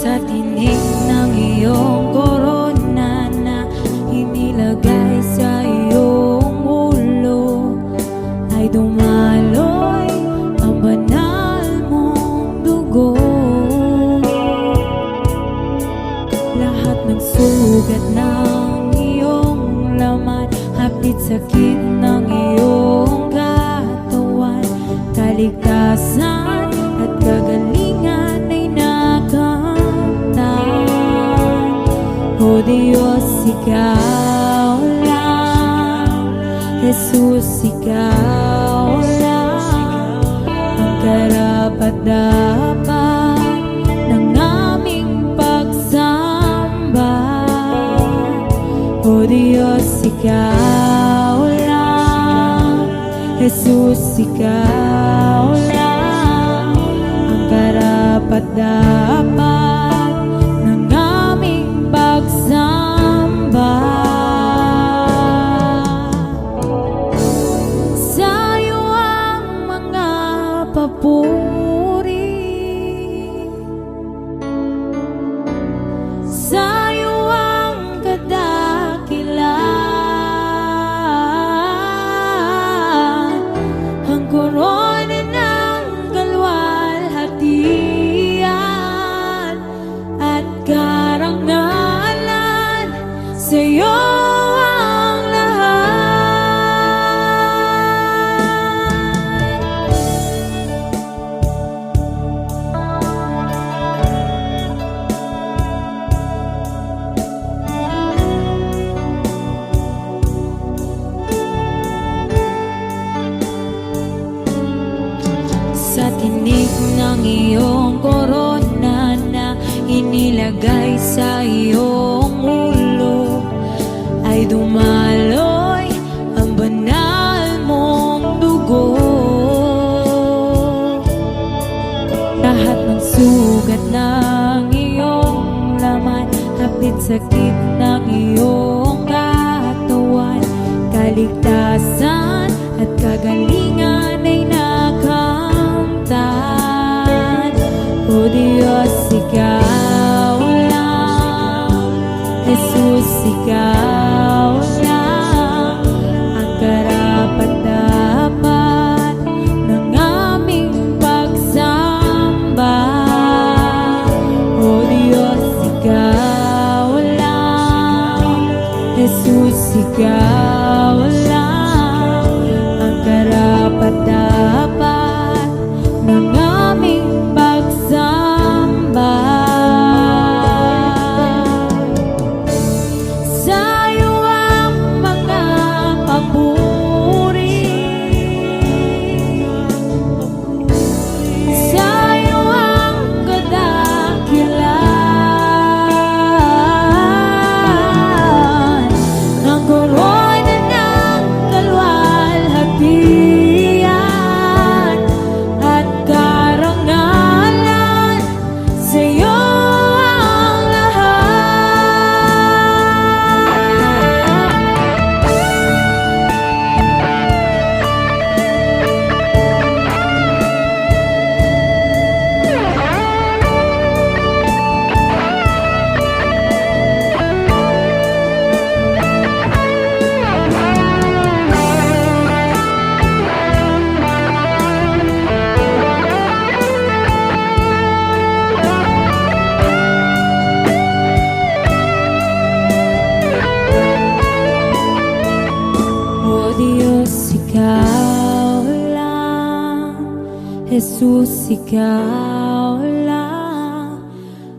Sa tinig ng iyong korona na inilagay sa iyong ulo ay dumaloy ang banal mong dugo. Lahat ng sugat ng iyong laman, hapit sakit ng iyong katawan, kaligtasan at kagalingan ay nakamtan. O Diyos, ikaw lang, Jesus, ikaw lang ang karapat-dapat ng aming pagsamba. O Diyos, ikaw lang, Jesus, ikaw lang ang karapat-dapat ng aming pagsamba. Sa'yo ang mga papuri, sa'yo ang kadakilan, ang korona ng kalwalhatian at karangalan, sa'yo ang sa tinig ng iyong korona na inilagay sa iyong ulo ay dumaloy ang banal mong dugo. Lahat ng sugat ng iyong laman, hapit sakit ng iyong katawan, kaligtasan at kagalingan ay nakamtan. O Diyos, ikaw lang, Jesus, ikaw lang ang karapat-dapat ng aming pagsamba. O Diyos, ikaw lang, Jesus, ikaw lang ang karapat-dapat ng aming pagsamba. Sa'yo ang mga papuri, sa'yo ang kadakilan, ang korona ng kalwalhatian at karangalan, sa'yo ang O Diyos, ikaw lang, Jesus, ikaw lang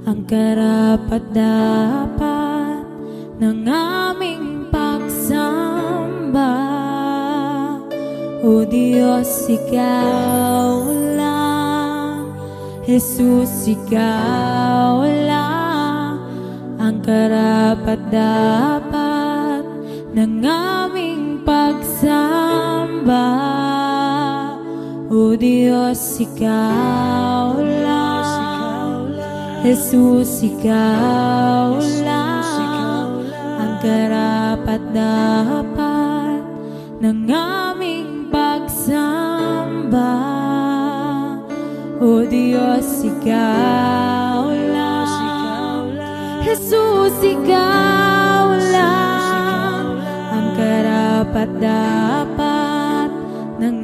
ang karapat-dapat ng aming pagsamba. O Diyos, ikaw lang, Jesus, ikaw lang ang karapat-dapat ng aming pagsamba. O Diyos, ikaw lang, Jesus, ikaw lang ang karapat-dapat ng aming pagsamba. O Diyos, ikaw lang, karapat dapat ng